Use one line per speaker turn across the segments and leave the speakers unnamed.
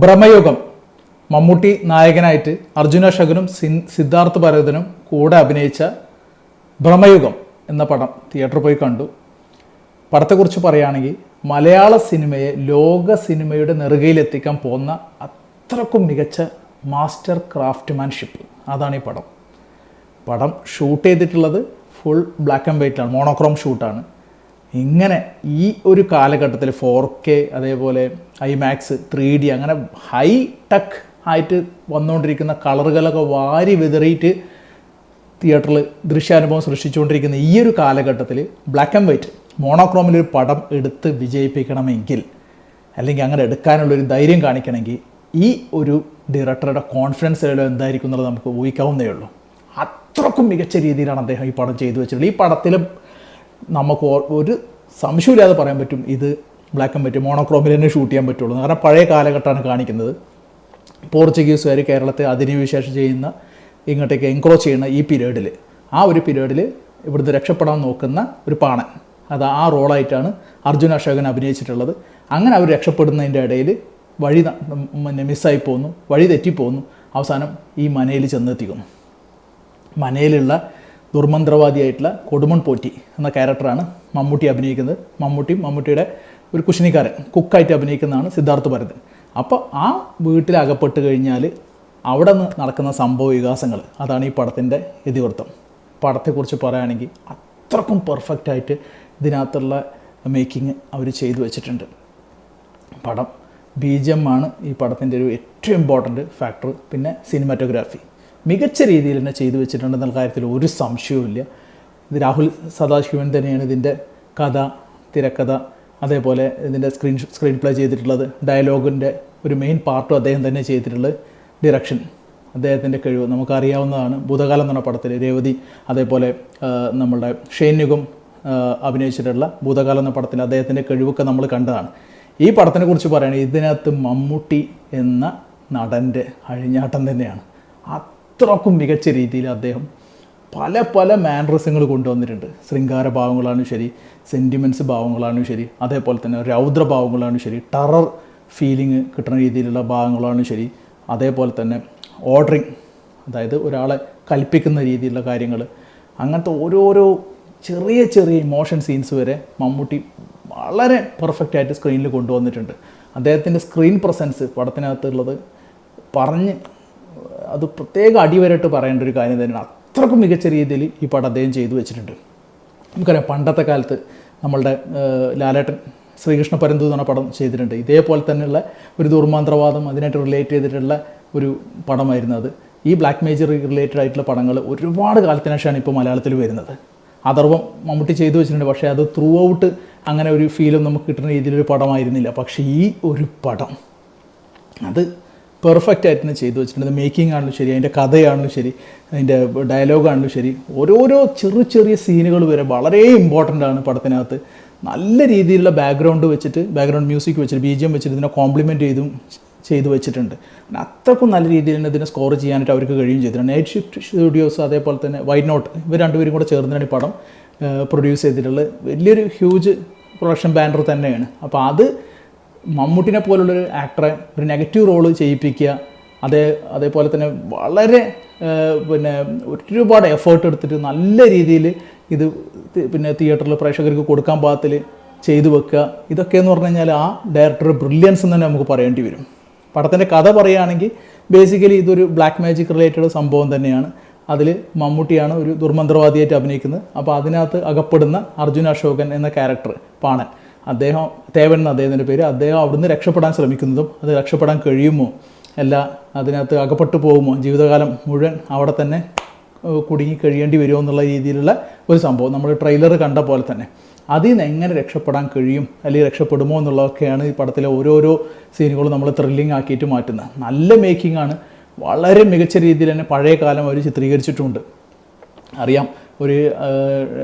ഭ്രമയുഗം മമ്മൂട്ടി നായകനായിട്ട് അർജുന അശോകനും സിദ്ധാർത്ഥ് ഭരതനും കൂടെ അഭിനയിച്ച ഭ്രമയുഗം എന്ന പടം തിയേറ്ററിൽ പോയി കണ്ടു. പടത്തെക്കുറിച്ച് പറയുകയാണെങ്കിൽ മലയാള സിനിമയെ ലോക സിനിമയുടെ നെറുകയിലെത്തിക്കാൻ പോകുന്ന അത്രക്കും മികച്ച മാസ്റ്റർ ക്രാഫ്റ്റ്മാൻഷിപ്പ്, അതാണ് ഈ പടം. പടം ഷൂട്ട് ചെയ്തിട്ടുള്ളത് ഫുൾ ബ്ലാക്ക് ആൻഡ് വൈറ്റിലാണ്, മോണോക്രോം ഷൂട്ടാണ്. ഇങ്ങനെ ഈ ഒരു കാലഘട്ടത്തിൽ 4K അതേപോലെ IMAX 3D അങ്ങനെ ഹൈ ടെക് ആയിട്ട് വന്നുകൊണ്ടിരിക്കുന്ന കളറുകളൊക്കെ വാരി വിതറിയിട്ട് തിയേറ്ററിൽ ദൃശ്യാനുഭവം സൃഷ്ടിച്ചുകൊണ്ടിരിക്കുന്ന ഈ ഒരു കാലഘട്ടത്തിൽ ബ്ലാക്ക് ആൻഡ് വൈറ്റ് മോണോക്രോമിലൊരു പടം എടുത്ത് വിജയിപ്പിക്കണമെങ്കിൽ, അല്ലെങ്കിൽ അങ്ങനെ എടുക്കാനുള്ളൊരു ധൈര്യം കാണിക്കണമെങ്കിൽ ഈ ഒരു ഡയറക്ടറുടെ കോൺഫിഡൻസ് ലെവൽ എന്തായിരിക്കും എന്നുള്ളത് നമുക്ക് ഊഹിക്കാവുന്നേ ഉള്ളൂ. അത്രക്കും മികച്ച രീതിയിലാണ് അദ്ദേഹം ഈ പടം ചെയ്തു വെച്ചിട്ടുള്ളത്. ഈ പടത്തിൽ നമുക്ക് ഒരു സംശയമില്ലാതെ പറയാൻ പറ്റും ഇത് ബ്ലാക്ക് ആൻഡ് വൈറ്റ് മോണോക്രോമിൽ തന്നെ ഷൂട്ട് ചെയ്യാൻ പറ്റുള്ളൂ. കാരണം പഴയ കാലഘട്ടമാണ് കാണിക്കുന്നത്. പോർച്ചുഗീസുകാർ കേരളത്തെ അധിനിവേശം ചെയ്യുന്ന, ഇങ്ങോട്ടേക്ക് എൻക്രോച്ച് ചെയ്യുന്ന ഈ പീരീഡിൽ, ആ ഒരു പീരീഡിൽ ഇവിടുന്ന് രക്ഷപ്പെടാൻ നോക്കുന്ന ഒരു പാണൻ, അത് ആ റോളായിട്ടാണ് അർജുന അശോകൻ അഭിനയിച്ചിട്ടുള്ളത്. അങ്ങനെ അവർ രക്ഷപ്പെടുന്നതിൻ്റെ ഇടയിൽ വഴി മിസ്സായി പോകുന്നു, വഴി തെറ്റിപ്പോകുന്നു. അവസാനം ഈ മനയിൽ ചെന്നെത്തിക്കുന്നു. മനയിലുള്ള ദുർമന്ത്രവാദിയായിട്ടുള്ള കൊടുമൺ പോറ്റി എന്ന ക്യാരക്ടറാണ് മമ്മൂട്ടി അഭിനയിക്കുന്നത്. മമ്മൂട്ടിയുടെ ഒരു കുശിനിക്കാരൻ കുക്കായിട്ട് അഭിനയിക്കുന്നതാണ് സിദ്ധാർത്ഥ് ഭരതൻ. അപ്പോൾ ആ വീട്ടിൽ അകപ്പെട്ട് കഴിഞ്ഞാൽ അവിടെ നിന്ന് നടക്കുന്ന സംഭവ വികാസങ്ങൾ, അതാണ് ഈ പടത്തിൻ്റെ ഇതിവൃത്തം. പടത്തെക്കുറിച്ച് പറയുകയാണെങ്കിൽ അത്രക്കും പെർഫെക്റ്റായിട്ട് ഇതിനകത്തുള്ള മേക്കിംഗ് അവർ ചെയ്തു വെച്ചിട്ടുണ്ട്. പടം BGM ആണ് ഈ പടത്തിൻ്റെ ഒരു ഏറ്റവും ഇമ്പോർട്ടൻറ്റ് ഫാക്ടർ. പിന്നെ സിനിമാറ്റോഗ്രാഫി മികച്ച രീതിയിൽ തന്നെ ചെയ്തു വെച്ചിട്ടുണ്ടെന്നുള്ള കാര്യത്തിൽ ഒരു സംശയവുമില്ല. ഇത് രാഹുൽ സദാശിവൻ തന്നെയാണ് ഇതിൻ്റെ കഥ, തിരക്കഥ, അതേപോലെ ഇതിൻ്റെ സ്ക്രീൻ പ്ലേ ചെയ്തിട്ടുള്ളത്. ഡയലോഗിൻ്റെ ഒരു മെയിൻ പാർട്ടും അദ്ദേഹം തന്നെ ചെയ്തിട്ടുള്ളത്. ഡിറക്ഷൻ അദ്ദേഹത്തിൻ്റെ കഴിവ് നമുക്കറിയാവുന്നതാണ്. ഭൂതകാലം എന്ന് പറഞ്ഞ പടത്തിൽ രേവതി, അതേപോലെ നമ്മളുടെ ഷെയ്ൻ നിഗം അഭിനയിച്ചിട്ടുള്ള ഭൂതകാലം എന്ന പടത്തിൽ അദ്ദേഹത്തിൻ്റെ കഴിവൊക്കെ നമ്മൾ കണ്ടതാണ്. ഈ പടത്തിനെ കുറിച്ച് പറയുകയാണെങ്കിൽ ഇതിനകത്ത് മമ്മൂട്ടി എന്ന നടൻ്റെ അഴിഞ്ഞാട്ടം തന്നെയാണ്. അത്രക്കും മികച്ച രീതിയിൽ അദ്ദേഹം പല മാനറിസങ്ങൾ കൊണ്ടുവന്നിട്ടുണ്ട്. ശൃംഗാര ഭാവങ്ങളാണ് ശരി, സെൻറ്റിമെൻറ്റ്സ് ഭാവങ്ങളാണ് ശരി, അതേപോലെ തന്നെ രൗദ്ര ഭാവങ്ങളാണ് ശരി, ടെറർ ഫീലിംഗ് കിട്ടുന്ന രീതിയിലുള്ള ഭാഗങ്ങളാണ് ശരി, അതേപോലെ തന്നെ ഓർഡറിങ്, അതായത് ഒരാളെ കൽപ്പിക്കുന്ന രീതിയിലുള്ള കാര്യങ്ങൾ, അങ്ങനത്തെ ഓരോരോ ചെറിയ ഇമോഷൻ സീൻസ് വരെ മമ്മൂട്ടി വളരെ പെർഫെക്റ്റായിട്ട് സ്ക്രീനിൽ കൊണ്ടുവന്നിട്ടുണ്ട്. അദ്ദേഹത്തിൻ്റെ സ്ക്രീൻ പ്രസൻസ് പടത്തിനകത്തുള്ളത് അത് പ്രത്യേക അടിവരായിട്ട് പറയേണ്ട ഒരു കാര്യം തന്നെയാണ്. അത്രക്കും മികച്ച രീതിയിൽ ഈ പടം അദ്ദേഹം ചെയ്തു വെച്ചിട്ടുണ്ട്. നമുക്കറിയാം പണ്ടത്തെ കാലത്ത് നമ്മളുടെ ലാലേട്ടൻ ശ്രീകൃഷ്ണ പരന്തു എന്ന് പറഞ്ഞ പടം ചെയ്തിട്ടുണ്ട്. ഇതേപോലെ തന്നെയുള്ള ഒരു ദുർമന്ത്രവാദം അതിനായിട്ട് റിലേറ്റ് ചെയ്തിട്ടുള്ള ഒരു പടമായിരുന്നു അത്. ഈ ബ്ലാക്ക് മേജർ റിലേറ്റഡ് ആയിട്ടുള്ള പടങ്ങൾ ഒരുപാട് കാലത്തിന് ശേഷമാണ് ഇപ്പോൾ മലയാളത്തിൽ വരുന്നത്. അഥർവം മമ്മൂട്ടി ചെയ്തു വെച്ചിട്ടുണ്ട്. പക്ഷേ അത് ത്രൂ ഔട്ട് അങ്ങനെ ഒരു ഫീലും നമുക്ക് കിട്ടുന്ന രീതിയിലൊരു പടമായിരുന്നില്ല. പക്ഷേ ഈ ഒരു പടം അത് പെർഫെക്റ്റ് ആയിട്ട് തന്നെ ചെയ്തു വെച്ചിട്ടുണ്ട്. മേക്കിംഗ് ആണെങ്കിലും ശരി, അതിൻ്റെ കഥയാണെങ്കിലും ശരി, അതിൻ്റെ ഡയലോഗാണെങ്കിലും ശരി, ഓരോരോ ചെറിയ സീനുകൾ വരെ വളരെ ഇമ്പോർട്ടൻ്റ് ആണ് പടത്തിനകത്ത്. നല്ല രീതിയിലുള്ള ബാക്ക്ഗ്രൗണ്ട് മ്യൂസിക് വെച്ചിട്ട് BGM വെച്ചിട്ട് ഇതിനെ കോംപ്ലിമെൻറ്റ് ചെയ്തു വെച്ചിട്ടുണ്ട്. അത്രക്കും നല്ല രീതിയിൽ തന്നെ ഇതിനെ സ്കോർ ചെയ്യാനായിട്ട് അവർക്ക് കഴിയും ചെയ്തിട്ടുണ്ട്. നൈറ്റ് ഷിഫ്റ്റ് സ്റ്റുഡിയോസ് അതേപോലെ തന്നെ വൈറ്റ് നോട്ട്, ഇവർ രണ്ടുപേരും കൂടെ ചേർന്നാണ് ഈ പടം പ്രൊഡ്യൂസ് ചെയ്തിട്ടുള്ളത്. വലിയൊരു ഹ്യൂജ് പ്രൊഡക്ഷൻ ബാനർ തന്നെയാണ്. അപ്പോൾ അത് മമ്മൂട്ടിനെ പോലുള്ളൊരു ആക്ടറെ ഒരു നെഗറ്റീവ് റോള് ചെയ്യിപ്പിക്കുക, അതേപോലെ തന്നെ വളരെ ഒരുപാട് എഫേർട്ട് എടുത്തിട്ട് നല്ല രീതിയിൽ ഇത് തിയേറ്ററിൽ പ്രേക്ഷകർക്ക് കൊടുക്കാൻ പാകത്തിൽ ചെയ്തു വെക്കുക, ഇതൊക്കെയെന്ന് പറഞ്ഞു കഴിഞ്ഞാൽ ആ ഡയറക്ടർ ബ്രില്യൻസ് എന്ന് തന്നെ നമുക്ക് പറയേണ്ടി വരും. പടത്തിൻ്റെ കഥ പറയുകയാണെങ്കിൽ ബേസിക്കലി ഇതൊരു ബ്ലാക്ക് മാജിക് റിലേറ്റഡ് സംഭവം തന്നെയാണ്. അതിൽ മമ്മൂട്ടിയാണ് ഒരു ദുർമന്ത്രവാദിയായിട്ട് അഭിനയിക്കുന്നത്. അപ്പോൾ അതിനകത്ത് അകപ്പെടുന്ന അർജുന അശോകൻ എന്ന ക്യാരക്ടർ പാണൻ, തേവൻ എന്ന അദ്ദേഹത്തിൻ്റെ പേര്, അദ്ദേഹം അവിടുന്ന് രക്ഷപ്പെടാൻ ശ്രമിക്കുന്നതും അത് രക്ഷപ്പെടാൻ കഴിയുമോ, അതിനകത്ത് അകപ്പെട്ടു പോകുമോ, ജീവിതകാലം മുഴുവൻ അവിടെ തന്നെ കുടുങ്ങി കഴിയേണ്ടി വരുമോ എന്നുള്ള രീതിയിലുള്ള ഒരു സംഭവം നമ്മൾ ട്രെയിലർ കണ്ട പോലെ തന്നെ. അതിൽ നിന്ന് എങ്ങനെ രക്ഷപ്പെടാൻ കഴിയും അല്ലെങ്കിൽ രക്ഷപ്പെടുമോ എന്നുള്ളതൊക്കെയാണ് ഈ പടത്തിലെ ഓരോരോ സീനുകളും നമ്മൾ ത്രില്ലിംഗ് ആക്കിയിട്ട് മാറ്റുന്നത്. നല്ല മേക്കിംഗ് ആണ്. വളരെ മികച്ച രീതിയിൽ തന്നെ പഴയ കാലം അവർ ചിത്രീകരിച്ചിട്ടുണ്ട്. അറിയാം, ഒരു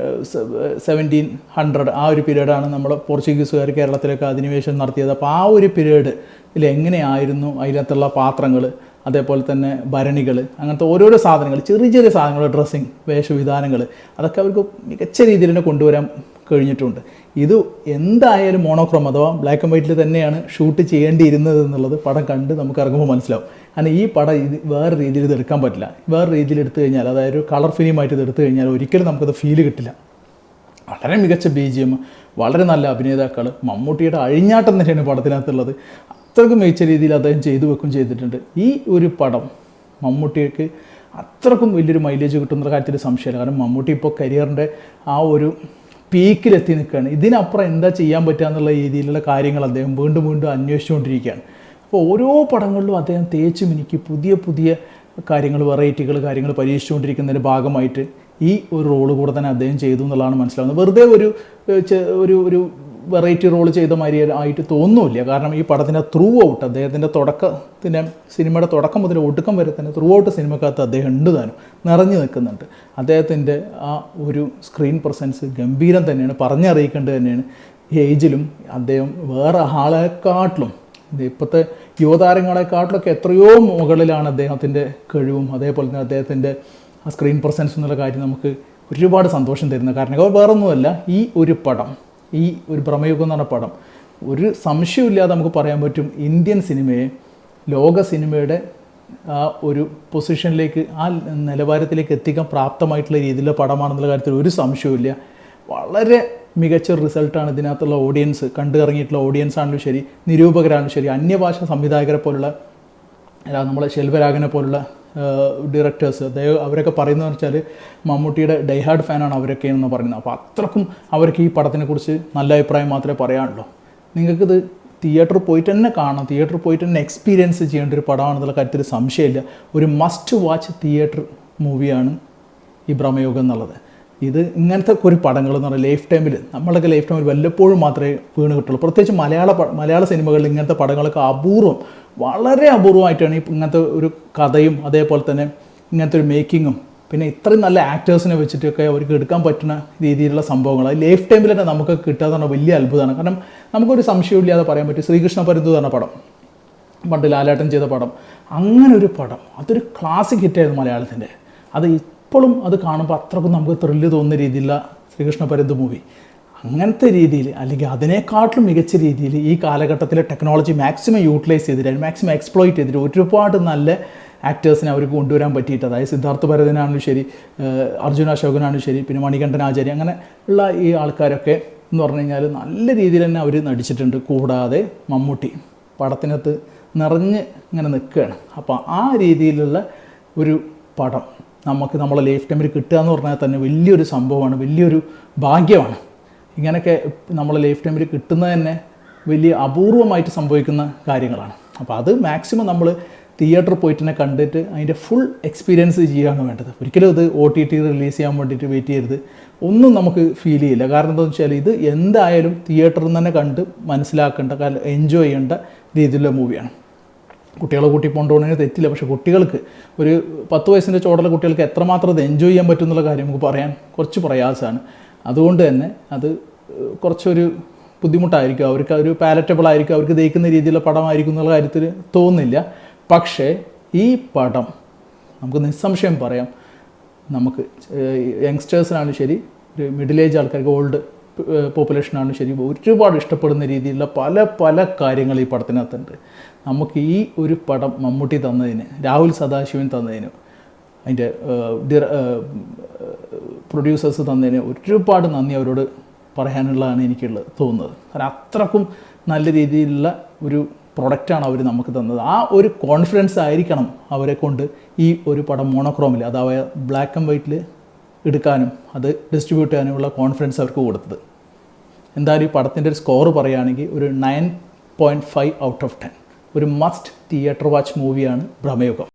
1700 ആ ഒരു പീരീഡാണ് നമ്മൾ പോർച്ചുഗീസുകാർ കേരളത്തിലേക്ക് അധിനിവേശം നടത്തിയത്. അപ്പോൾ ആ ഒരു പീരീഡിൽ എങ്ങനെയായിരുന്നു അതിനകത്തുള്ള പാത്രങ്ങൾ, അതേപോലെ തന്നെ ഭരണികൾ, അങ്ങനത്തെ ഓരോരോ സാധനങ്ങൾ, ചെറിയ ചെറിയ സാധനങ്ങൾ, ഡ്രസ്സിങ്, വേഷവിധാനങ്ങൾ, അതൊക്കെ അവർക്ക് മികച്ച രീതിയിൽ തന്നെ കൊണ്ടുവരാൻ കഴിഞ്ഞിട്ടുണ്ട്. ഇത് എന്തായാലും മോണോക്രോം അഥവാ ബ്ലാക്ക് ആൻഡ് വൈറ്റിൽ തന്നെയാണ് ഷൂട്ട് ചെയ്യേണ്ടിയിരുന്നത് എന്നുള്ളത് പടം കണ്ട് നമുക്ക് ഇറങ്ങുമ്പോൾ മനസ്സിലാവും. കാരണം ഈ പടം ഇത് വേറെ രീതിയിൽ ഇത് എടുക്കാൻ പറ്റില്ല. വേറെ രീതിയിൽ എടുത്തു കഴിഞ്ഞാൽ, അതായത് ഒരു കളർ ഫിലിമായിട്ട് ഇത് എടുത്തു കഴിഞ്ഞാൽ ഒരിക്കലും നമുക്കത് ഫീല് കിട്ടില്ല. വളരെ മികച്ച BGM, വളരെ നല്ല അഭിനേതാക്കൾ, മമ്മൂട്ടിയുടെ അഴിഞ്ഞാട്ടം തന്നെയാണ് പടത്തിനകത്തുള്ളത്. അത്രയ്ക്കും മികച്ച രീതിയിൽ അദ്ദേഹം ചെയ്തിട്ടുണ്ട്. ഈ ഒരു പടം മമ്മൂട്ടിക്ക് അത്രക്കും വലിയൊരു മൈലേജ് കിട്ടുന്ന കാര്യത്തിൽ സംശയമില്ല. കാരണം മമ്മൂട്ടി ഇപ്പോൾ കരിയറിൻ്റെ ആ ഒരു പീക്കിലെത്തി നിൽക്കുകയാണ്. ഇതിനപ്പുറം എന്താ ചെയ്യാൻ പറ്റുക എന്നുള്ള രീതിയിലുള്ള കാര്യങ്ങൾ അദ്ദേഹം വീണ്ടും അന്വേഷിച്ചുകൊണ്ടിരിക്കുകയാണ്. അപ്പോൾ ഓരോ പടങ്ങളിലും അദ്ദേഹം തേച്ച് മിനുക്കി പുതിയ കാര്യങ്ങൾ, കാര്യങ്ങൾ പരീക്ഷിച്ചുകൊണ്ടിരിക്കുന്നതിൻ്റെ ഭാഗമായിട്ട് ഈ ഒരു റോള് കൂടെ തന്നെ അദ്ദേഹം ചെയ്തു എന്നുള്ളതാണ് മനസ്സിലാവുന്നത്. വെറുതെ ഒരു വെറൈറ്റി റോൾ ചെയ്ത മാതിരി ആയിട്ട് തോന്നുന്നില്ല. കാരണം ഈ പടത്തിൻ്റെ ത്രൂ ഔട്ട് അദ്ദേഹത്തിൻ്റെ സിനിമയുടെ തുടക്കം മുതൽ ഒടുക്കം വരെ തന്നെ ത്രൂ ഔട്ട് സിനിമക്കകത്ത് അദ്ദേഹം ഉണ്ട് താനും നിറഞ്ഞു നിൽക്കുന്നുണ്ട്. അദ്ദേഹത്തിൻ്റെ ആ ഒരു സ്ക്രീൻ പ്രസൻസ് ഗംഭീരം തന്നെയാണ്, പറഞ്ഞറിയിക്കേണ്ടത് തന്നെയാണ്. ഏജിലും അദ്ദേഹം വേറെ ആളെക്കാട്ടിലും, ഇപ്പോഴത്തെ യുവതാരങ്ങളെക്കാട്ടിലൊക്കെ എത്രയോ മുകളിലാണ് അദ്ദേഹത്തിൻ്റെ കഴിവും. അതേപോലെ തന്നെ അദ്ദേഹത്തിൻ്റെ ആ സ്ക്രീൻ പ്രസൻസ് എന്നുള്ള കാര്യം നമുക്ക് ഒരുപാട് സന്തോഷം തരുന്ന കാരണം വേറൊന്നുമല്ല, ഈ ഒരു പടം, ഈ ഒരു ഭ്രമയുഗം എന്ന് പറഞ്ഞ പടം ഒരു സംശയമില്ലാതെ നമുക്ക് പറയാൻ പറ്റും ഇന്ത്യൻ സിനിമയെ ലോക സിനിമയുടെ ആ ഒരു പൊസിഷനിലേക്ക്, ആ നിലവാരത്തിലേക്ക് എത്തിക്കാൻ പ്രാപ്തമായിട്ടുള്ള രീതിയിലുള്ള പടമാണെന്നുള്ള കാര്യത്തിൽ ഒരു സംശയവുമില്ല. വളരെ മികച്ച റിസൾട്ടാണ് ഇതിനകത്തുള്ള ഓഡിയൻസ്, കണ്ടിറങ്ങിയിട്ടുള്ള ഓഡിയൻസ് ആണെങ്കിലും ശരി, നിരൂപകരാണെങ്കിലും ശരി, അന്യഭാഷ സംവിധായകരെ പോലുള്ള, നമ്മളെ ശെൽവരാഗനെ പോലുള്ള ഡയറക്ടേഴ്സ്, അവരൊക്കെ പറയുന്നതെന്ന് വെച്ചാൽ മമ്മൂട്ടിയുടെ ഡൈഹാർഡ് ഫാനാണ് അവരൊക്കെയെന്ന് പറയുന്നത്. അപ്പോൾ അത്രക്കും അവർക്ക് ഈ പടത്തിനെക്കുറിച്ച് നല്ല അഭിപ്രായം മാത്രമേ പറയാനുള്ളൂ. നിങ്ങൾക്കിത് തിയേറ്ററിൽ പോയിട്ട് തന്നെ കാണാം, തിയേറ്ററിൽ പോയിട്ട് തന്നെ എക്സ്പീരിയൻസ് ചെയ്യേണ്ട ഒരു പടമാണെന്നുള്ള കാര്യത്തിൽ സംശയമില്ല. ഒരു മസ്റ്റ് വാച്ച് തിയേറ്റർ മൂവിയാണ് ഈ ഭ്രമയുഗം എന്നുള്ളത്. ഇത് ഇങ്ങനത്തെ ഒരു പടങ്ങൾ എന്ന് പറഞ്ഞാൽ ലൈഫ് ടൈമിൽ, നമ്മളൊക്കെ ലൈഫ് ടൈമിൽ വല്ലപ്പോഴും മാത്രമേ വീണ് കിട്ടുള്ളൂ. പ്രത്യേകിച്ച് മലയാള സിനിമകളിൽ ഇങ്ങനത്തെ പടങ്ങളൊക്കെ അപൂർവം, വളരെ അപൂർവമായിട്ടാണ് ഈ ഇങ്ങനത്തെ ഒരു കഥയും അതേപോലെ തന്നെ ഇങ്ങനത്തെ ഒരു മേക്കിങ്ങും പിന്നെ ഇത്രയും നല്ല ആക്ടേഴ്സിനെ വെച്ചിട്ടൊക്കെ അവർക്ക് എടുക്കാൻ പറ്റുന്ന രീതിയിലുള്ള സംഭവങ്ങൾ ലൈഫ് ടൈമിൽ തന്നെ നമുക്ക് കിട്ടുക എന്ന് പറഞ്ഞാൽ വലിയ അത്ഭുതമാണ്. കാരണം നമുക്കൊരു സംശയമില്ലാതെ പറയാൻ പറ്റും, ശ്രീകൃഷ്ണ പരുന്തു എന്ന പടം, പണ്ട് ലാലേട്ടൻ ചെയ്ത പടം, അങ്ങനെ ഒരു പടം, അതൊരു ക്ലാസിക് ഹിറ്റായിരുന്നു മലയാളത്തിൻ്റെ. അത് ഇപ്പോഴും അത് കാണുമ്പോൾ അത്രക്കും നമുക്ക് ത്രില്ല് തോന്നുന്ന രീതിയിലുള്ള ശ്രീകൃഷ്ണ പരുന്തു മൂവി, അങ്ങനത്തെ രീതിയിൽ അല്ലെങ്കിൽ അതിനേക്കാട്ടിലും മികച്ച രീതിയിൽ ഈ കാലഘട്ടത്തിലെ ടെക്നോളജി മാക്സിമം യൂട്ടിലൈസ് ചെയ്തിട്ട്, മാക്സിമം എക്സ്പ്ലോയിറ്റ് ചെയ്തിട്ട് ഒരുപാട് നല്ല ആക്ടേഴ്സിനെ അവർക്ക് കൊണ്ടുവരാൻ പറ്റിയിട്ട്, അതായത് സിദ്ധാർത്ഥ ഭരതനാണെങ്കിലും ശരി, അർജുന അശോകനാണെങ്കിലും ശരി, പിന്നെ മണികണ്ഠൻ ആചാര്യ, അങ്ങനെ ഉള്ള ഈ ആൾക്കാരൊക്കെ എന്ന് പറഞ്ഞു കഴിഞ്ഞാൽ നല്ല രീതിയിൽ തന്നെ അവർ നടിച്ചിട്ടുണ്ട്. കൂടാതെ മമ്മൂട്ടി പടത്തിനകത്ത് നിറഞ്ഞ് ഇങ്ങനെ നിൽക്കുകയാണ്. അപ്പോൾ ആ രീതിയിലുള്ള ഒരു പടം നമുക്ക് നമ്മളെ ലൈഫ് ടൈമിൽ കിട്ടുക എന്ന് പറഞ്ഞാൽ തന്നെ വലിയൊരു സംഭവമാണ്, വലിയൊരു ഭാഗ്യമാണ്. ഇങ്ങനെയൊക്കെ നമ്മളെ ലൈഫ് ടൈമിൽ കിട്ടുന്നത് തന്നെ വലിയ അപൂർവമായിട്ട് സംഭവിക്കുന്ന കാര്യങ്ങളാണ്. അപ്പോൾ അത് മാക്സിമം നമ്മൾ തിയേറ്ററിൽ പോയിട്ട് തന്നെ കണ്ടിട്ട് അതിൻ്റെ ഫുൾ എക്സ്പീരിയൻസ് ചെയ്യുകയാണ് വേണ്ടത്. ഒരിക്കലും ഇത് OTT റിലീസ് ചെയ്യാൻ വേണ്ടിയിട്ട് വെയിറ്റ് ചെയ്യരുത്, ഒന്നും നമുക്ക് ഫീൽ ചെയ്യില്ല. കാരണം എന്താണെന്ന് വെച്ചാൽ ഇത് എന്തായാലും തിയേറ്ററിൽ നിന്ന് തന്നെ കണ്ട് മനസ്സിലാക്കേണ്ട, എൻജോയ് ചെയ്യേണ്ട രീതിയിലുള്ള മൂവിയാണ്. കുട്ടികളെ കൂട്ടി കൊണ്ടുപോകണമെങ്കിൽ തെറ്റില്ല, പക്ഷേ കുട്ടികൾക്ക് ഒരു 10 വയസ്സിൻ്റെ ചോടുള്ള കുട്ടികൾക്ക് എത്രമാത്രം അത് എൻജോയ് ചെയ്യാൻ പറ്റും എന്നുള്ള കാര്യം നമുക്ക് പറയാൻ കുറച്ച് പ്രയാസമാണ്. അതുകൊണ്ട് തന്നെ അത് കുറച്ചൊരു ബുദ്ധിമുട്ടായിരിക്കും, അവർക്ക് ഒരു പാലറ്റബിൾ ആയിരിക്കും, അവർക്ക് ദഹിക്കുന്ന രീതിയിലുള്ള പടമായിരിക്കും എന്നുള്ള കാര്യത്തിൽ തോന്നുന്നില്ല. പക്ഷേ ഈ പടം നമുക്ക് നിസ്സംശയം പറയാം, നമുക്ക് യങ്സ്റ്റേഴ്സിനാണ് ശരി, ഒരു മിഡിൽ ഏജ് ആൾക്കാർക്ക്, ഓൾഡ് പോപ്പുലേഷനാണ് ശരി, ഒരുപാട് ഇഷ്ടപ്പെടുന്ന രീതിയിലുള്ള പല കാര്യങ്ങൾ ഈ പടത്തിനകത്തുണ്ട്. നമുക്ക് ഈ ഒരു പടം മമ്മൂട്ടി തന്നതിന്, രാഹുൽ സദാശിവൻ തന്നതിന്, അതിൻ്റെ പ്രൊഡ്യൂസേഴ്സ് തന്നതിന് ഒരുപാട് നന്ദി അവരോട് പറയാനുള്ളതാണ് എനിക്കുള്ളത് തോന്നുന്നത്. കാരണം അത്രക്കും നല്ല രീതിയിലുള്ള ഒരു പ്രൊഡക്റ്റാണ് അവർ നമുക്ക് തന്നത്. ആ ഒരു കോൺഫിഡൻസ് ആയിരിക്കണം അവരെ കൊണ്ട് ഈ ഒരു പടം മോണോക്രോമിൽ, അതായത് ബ്ലാക്ക് ആൻഡ് വൈറ്റിൽ എടുക്കാനും അത് ഡിസ്ട്രിബ്യൂട്ട് ചെയ്യാനുമുള്ള കോൺഫിഡൻസ് അവർക്ക് കൊടുത്തത്. എന്തായാലും ഈ പടത്തിൻ്റെ ഒരു സ്കോർ പറയുകയാണെങ്കിൽ ഒരു 9.5 ഔട്ട് ഓഫ് 10, ഒരു മസ്റ്റ് തിയേറ്റർ വാച്ച് മൂവിയാണ് ഭ്രമയുഗം.